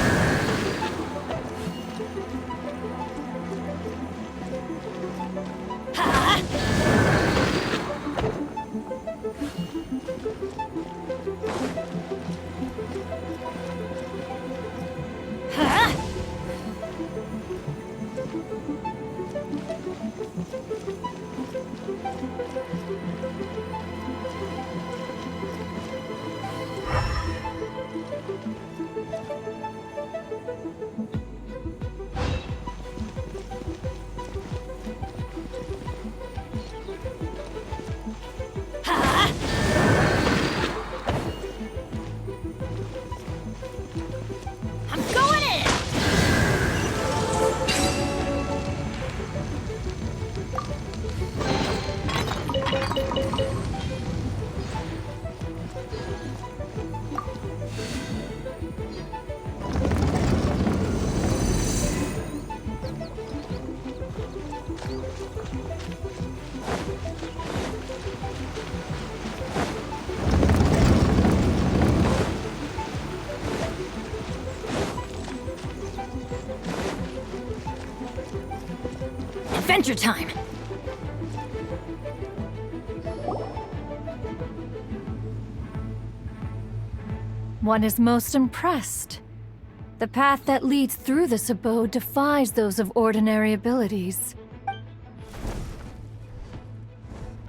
adventure time! One is most impressed. The path that leads through this abode defies those of ordinary abilities.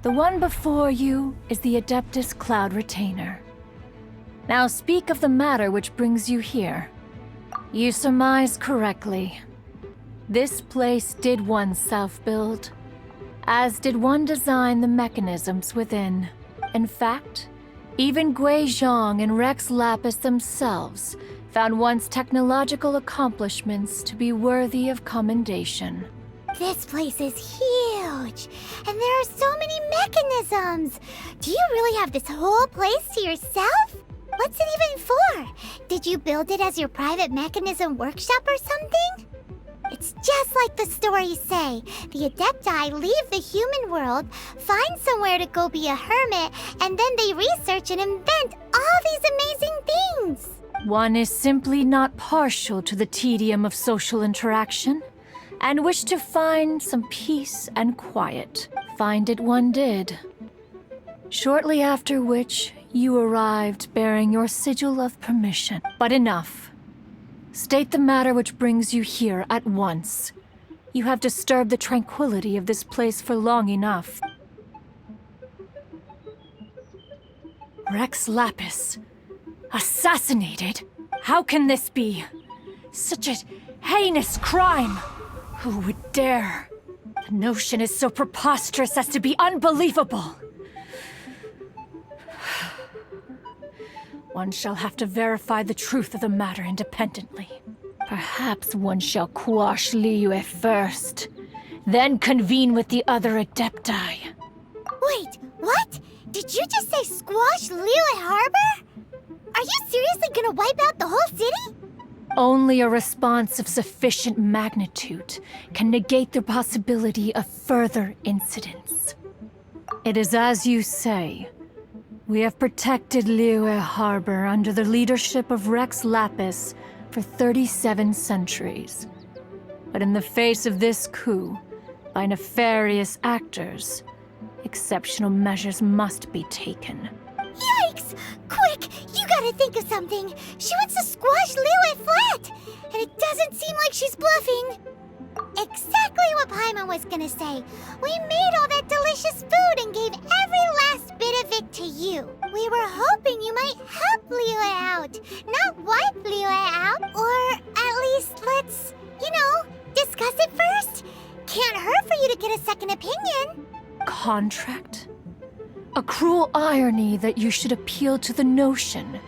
The one before you is the Adeptis Cloud Retainer. Now speak of the matter which brings you here. You surmise correctly. This place did one self-build, as did one design the mechanisms within. In fact, even Gui Zhang and Rex Lapis themselves found one's technological accomplishments to be worthy of commendation. This place is huge, and there are so many mechanisms. Do you really have this whole place to yourself? What's it even for? Did you build it as your private mechanism workshop or something? It's just like the stories say. The Adepti leave the human world, find somewhere to go be a hermit, and then they research and invent all these amazing things. One is simply not partial to the tedium of social interaction, and wished to find some peace and quiet. Find it one did. Shortly after which, you arrived bearing your sigil of permission. But enough. State the matter which brings you here at once. You have disturbed the tranquility of this place for long enough. Rex Lapis. Assassinated? How can this be? Such a heinous crime! Who would dare? The notion is so preposterous as to be unbelievable. One shall have to verify the truth of the matter independently. Perhaps one shall quash liyue first, then convene with the other adepti. Wait, what? Did you just say squash liyue Harbor? Are you seriously gonna wipe out the whole city? Only a response of sufficient magnitude can negate the possibility of further incidents. It is as you say. We have protected Liyue Harbor under the leadership of Rex Lapis for 37 centuries. But in the face of this coup, by nefarious actors, exceptional measures must be taken. Yikes! Quick, you gotta think of something. She wants to squash Liyue flat, and it doesn't seem like she's bluffing. Exactly what Paimon was gonna say. We made all that delicious food and gave every last bit of it to you. We were hoping you might help Liyue out, not wipe Liyue out. Or at least let's, discuss it first. Can't hurt for you to get a second opinion. Contract? A cruel irony that you should appeal to the notion.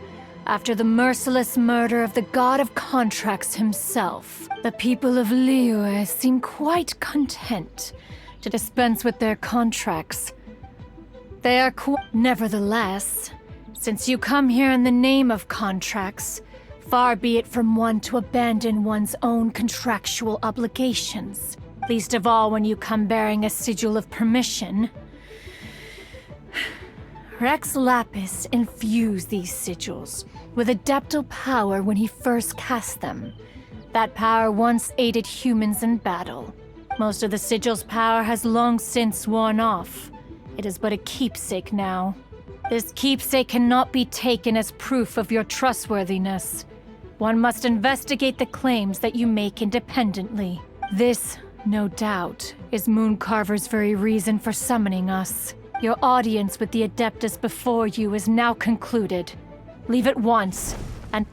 After the merciless murder of the god of contracts himself, the people of Liyue seem quite content to dispense with their contracts. They are Nevertheless, since you come here in the name of contracts, far be it from one to abandon one's own contractual obligations, least of all when you come bearing a sigil of permission. Rex Lapis infused these sigils with adeptal power when he first cast them. That power once aided humans in battle. Most of the sigil's power has long since worn off. It is but a keepsake now. This keepsake cannot be taken as proof of your trustworthiness. One must investigate the claims that you make independently. This, no doubt, is Mooncarver's very reason for summoning us. Your audience with the Adeptus before you is now concluded. Leave at once, and...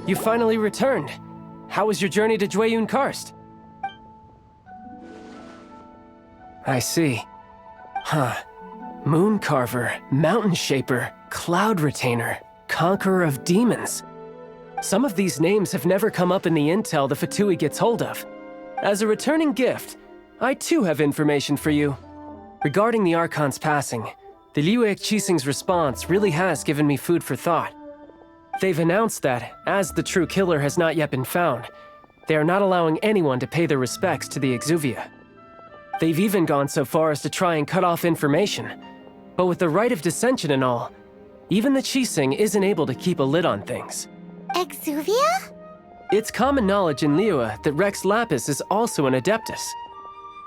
You finally returned. How was your journey to Jueyun Karst? I see. Huh. Moon Carver, Mountain Shaper, Cloud Retainer, Conqueror of Demons. Some of these names have never come up in the intel the Fatui gets hold of. As a returning gift, I too have information for you. Regarding the Archon's passing, the liyue Qixing's response really has given me food for thought. They've announced that, as the true killer has not yet been found, they are not allowing anyone to pay their respects to the Exuvia. They've even gone so far as to try and cut off information. But with the rite of dissension and all, even the Qixing isn't able to keep a lid on things. Exuvia? It's common knowledge in Liyue that Rex Lapis is also an adeptis.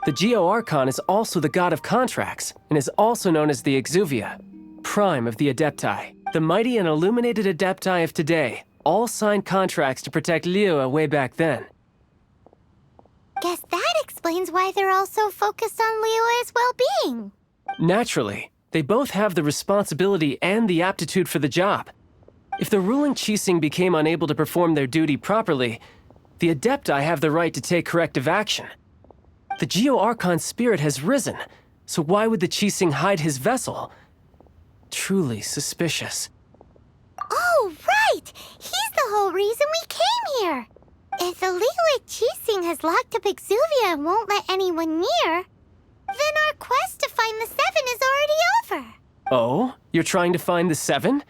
The Geo-Archon is also the god of contracts, and is also known as the Exuvia, prime of the Adepti. The mighty and illuminated Adepti of today all signed contracts to protect Liyue way back then. Guess that explains why they're all so focused on Liyue's well-being. Naturally, they both have the responsibility and the aptitude for the job. If the ruling Qixing became unable to perform their duty properly, the Adepti have the right to take corrective action. The Geo-Archon's spirit has risen, so why would the Qixing hide his vessel? Truly suspicious. Oh, right! He's the whole reason we came here! If the liyue Qixing has locked up Exuvia and won't let anyone near, then our quest to find the Seven is already over. Oh? You're trying to find the Seven?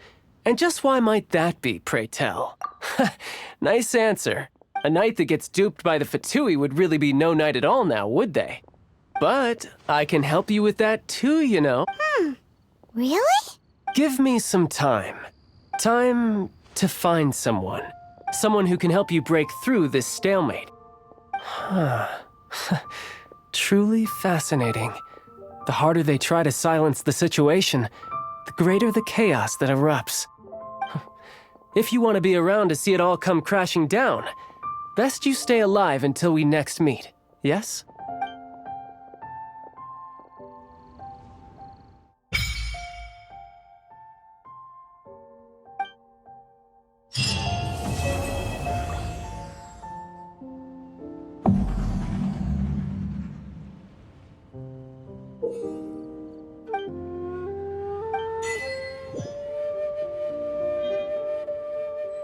And just why might that be, pray tell? Nice answer. A knight that gets duped by the Fatui would really be no knight at all now, would they? But I can help you with that too, you know. Really? Give me some time. Time to find someone. Someone who can help you break through this stalemate. Truly fascinating. The harder they try to silence the situation, the greater the chaos that erupts. If you want to be around to see it all come crashing down, best you stay alive until we next meet, yes?